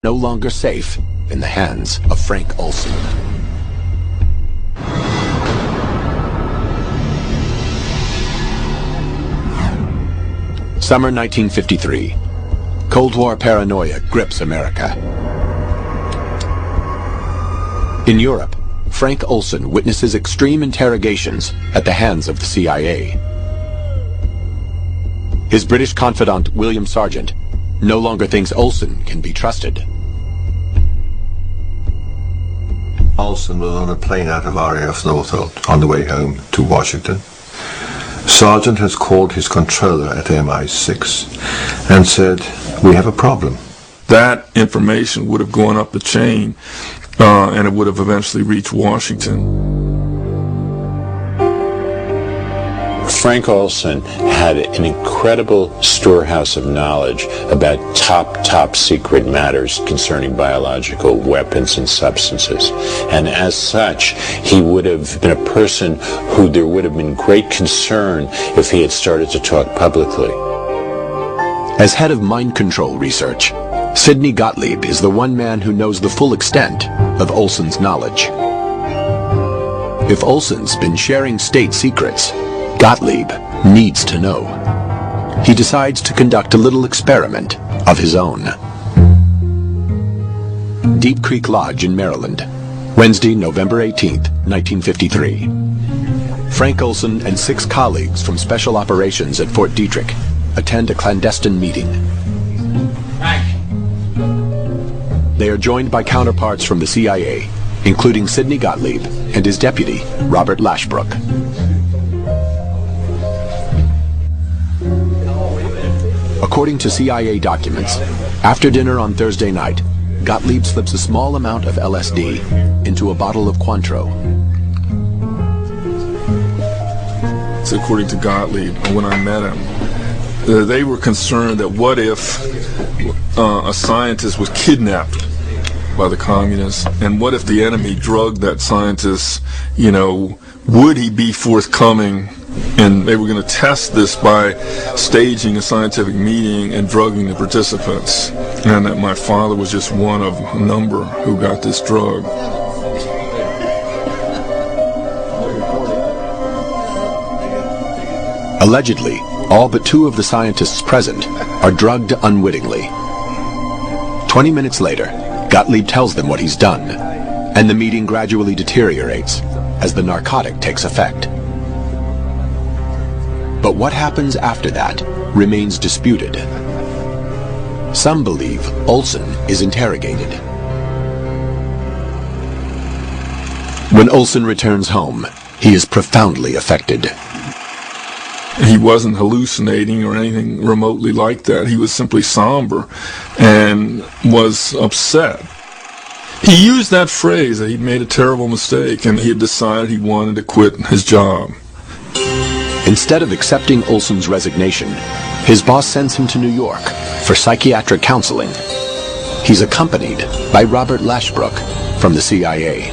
no longer safe in the hands of Frank Olson. Summer 1953. Cold War paranoia grips America. In Europe, Frank Olson witnesses extreme interrogations at the hands of the CIA. His British confidant, William Sargent, no longer thinks Olson can be trusted. Olson was on a plane out of RAF Northolt on the way home to Washington. Sargent has called his controller at MI6 and said, "We have a problem." That information would have gone up the chain and it would have eventually reached Washington. Frank Olson had an incredible storehouse of knowledge about top secret matters concerning biological weapons and substances. And as such, he would have been a person who there would have been great concern if he had started to talk publicly. As head of mind control research, Sidney Gottlieb is the one man who knows the full extent of Olson's knowledge. If Olson's been sharing state secrets, Gottlieb needs to know. He decides to conduct a little experiment of his own. Deep Creek Lodge in Maryland, Wednesday, November 18th, 1953. Frank Olson and 6 colleagues from Special Operations at Fort Detrick attend a clandestine meeting. They are joined by counterparts from the CIA, including Sidney Gottlieb and his deputy, Robert Lashbrook. According to CIA documents, after dinner on Thursday night, Gottlieb slips a small amount of LSD into a bottle of Cointreau. So according to Gottlieb, when I met him, they were concerned that what if a scientist was kidnapped by the communists, and what if the enemy drugged that scientist, would he be forthcoming? And they were going to test this by staging a scientific meeting and drugging the participants, and that my father was just one of a number who got this drug. Allegedly, all but 2 of the scientists present are drugged unwittingly. 20 minutes later, Gottlieb tells them what he's done, and the meeting gradually deteriorates as the narcotic takes effect. But what happens after that remains disputed. Some believe Olson is interrogated. When Olson returns home, he is profoundly affected. He wasn't hallucinating or anything remotely like that. He was simply somber and was upset. He used that phrase that he'd made a terrible mistake and he had decided he wanted to quit his job. Instead of accepting Olson's resignation, his boss sends him to New York for psychiatric counseling. He's accompanied by Robert Lashbrook from the CIA.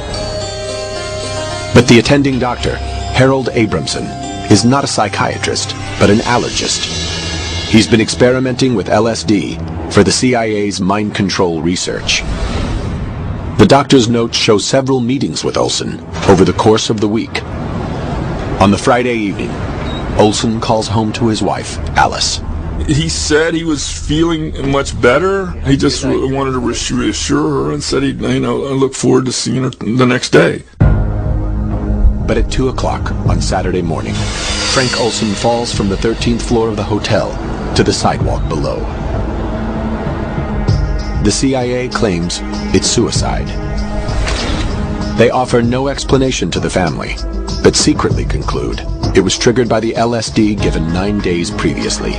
But the attending doctor, Harold Abramson, is not a psychiatrist, but an allergist. He's been experimenting with LSD for the CIA's mind control research. The doctor's notes show several meetings with Olson over the course of the week. On the Friday evening, Olson calls home to his wife, Alice. He said he was feeling much better. He just wanted to reassure her and said he'd, I look forward to seeing her the next day. But at 2 o'clock on Saturday morning, Frank Olson falls from the 13th floor of the hotel to the sidewalk below. The CIA claims it's suicide. They offer no explanation to the family, but secretly conclude it was triggered by the LSD given 9 days previously.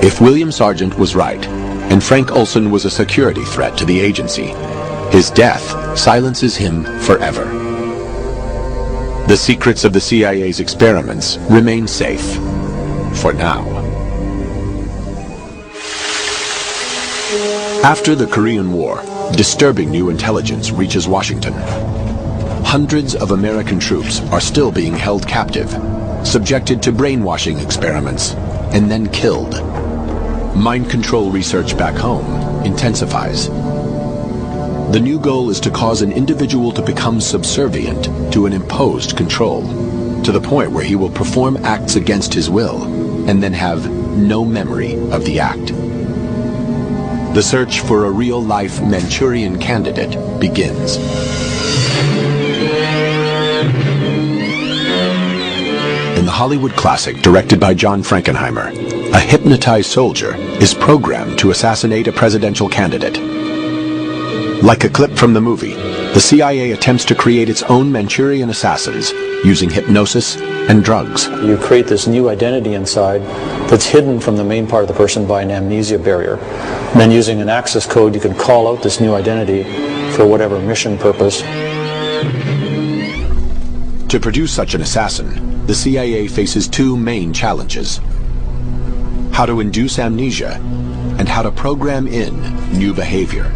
If William Sargent was right, and Frank Olson was a security threat to the agency, his death silences him forever. The secrets of the CIA's experiments remain safe, for now. After the Korean War, disturbing new intelligence reaches Washington. Hundreds of American troops are still being held captive, subjected to brainwashing experiments, and then killed. mind control research back home intensifies. The new goal is to cause an individual to become subservient to an imposed control, to the point where he will perform acts against his will and then have no memory of the act. The search for a real-life Manchurian candidate begins. In the Hollywood classic directed by John Frankenheimer, a hypnotized soldier is programmed to assassinate a presidential candidate. Like a clip from the movie, the CIA attempts to create its own Manchurian assassins using hypnosis and drugs. You create this new identity inside that's hidden from the main part of the person by an amnesia barrier. And then using an access code, you can call out this new identity for whatever mission purpose. To produce such an assassin, the CIA faces two main challenges: how to induce amnesia and how to program in new behavior.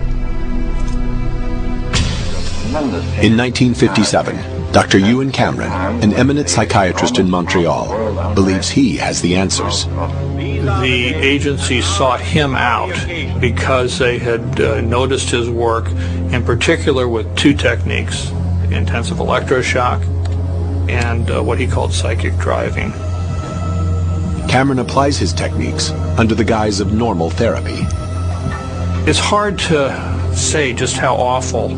In 1957, Dr. Ewan Cameron, an eminent psychiatrist in Montreal, believes he has the answers. The agency sought him out because they had noticed his work, in particular with two techniques: intensive electroshock and what he called psychic driving. Cameron applies his techniques under the guise of normal therapy. It's hard to say just how awful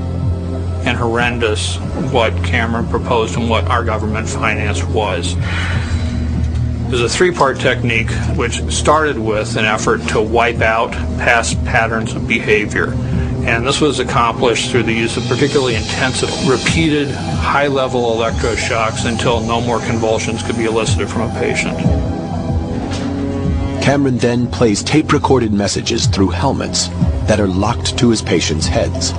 and horrendous what Cameron proposed and what our government finance was. There's a three-part technique which started with an effort to wipe out past patterns of behavior. And this was accomplished through the use of particularly intensive, repeated, high-level electroshocks until no more convulsions could be elicited from a patient. Cameron then plays tape-recorded messages through helmets that are locked to his patients' heads.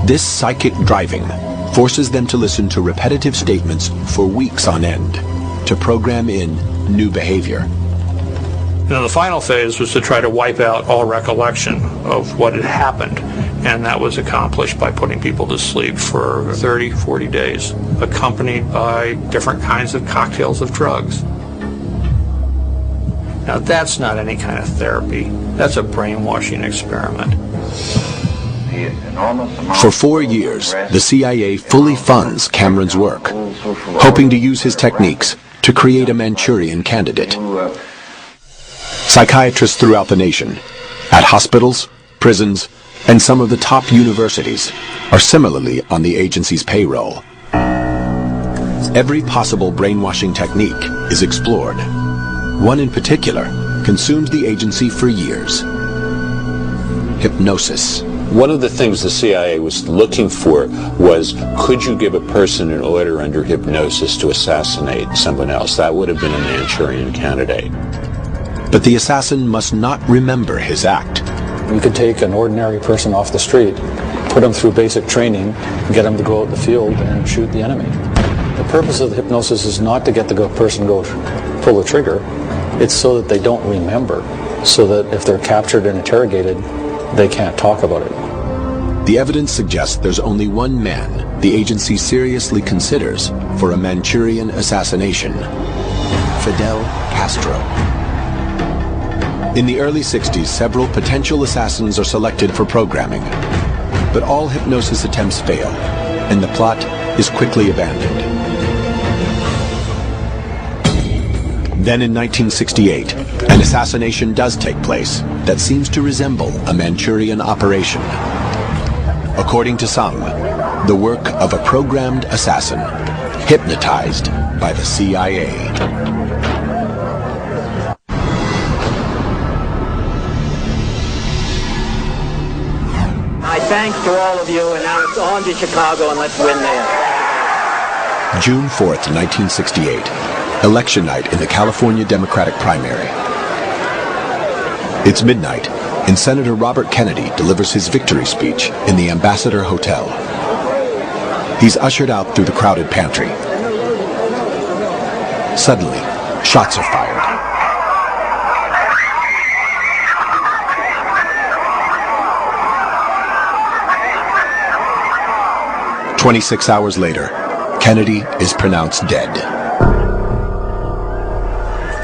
This psychic driving forces them to listen to repetitive statements for weeks on end to program in new behavior. Now, the final phase was to try to wipe out all recollection of what had happened, and that was accomplished by putting people to sleep for 30, 40 days, accompanied by different kinds of cocktails of drugs. Now, that's not any kind of therapy. That's a brainwashing experiment. For 4 years, the CIA fully funds Cameron's work, hoping to use his techniques to create a Manchurian candidate. Psychiatrists throughout the nation, at hospitals, prisons, and some of the top universities, are similarly on the agency's payroll. Every possible brainwashing technique is explored. One in particular consumes the agency for years: hypnosis. One of the things the CIA was looking for was, could you give a person an order under hypnosis to assassinate someone else? That would have been a Manchurian candidate. But the assassin must not remember his act. You could take an ordinary person off the street, put them through basic training, get them to go out in the field and shoot the enemy. The purpose of the hypnosis is not to get the person to go pull the trigger. It's so that they don't remember, so that if they're captured and interrogated, they can't talk about it. The evidence suggests there's only one man the agency seriously considers for a Manchurian assassination: Fidel Castro. In the early 60s, several potential assassins are selected for programming, but all hypnosis attempts fail, and the plot is quickly abandoned. Then in 1968, an assassination does take place that seems to resemble a Manchurian operation. According to some, the work of a programmed assassin, hypnotized by the CIA. My thanks to all of you, and now it's on to Chicago, and let's win there. June 4th, 1968, election night in the California Democratic primary. It's midnight, and Senator Robert Kennedy delivers his victory speech in the Ambassador Hotel. He's ushered out through the crowded pantry. Suddenly, shots are fired. "26 hours later, Kennedy is pronounced dead.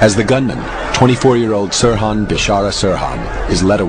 As the gunman 24-year-old Sirhan Bishara Sirhan is led away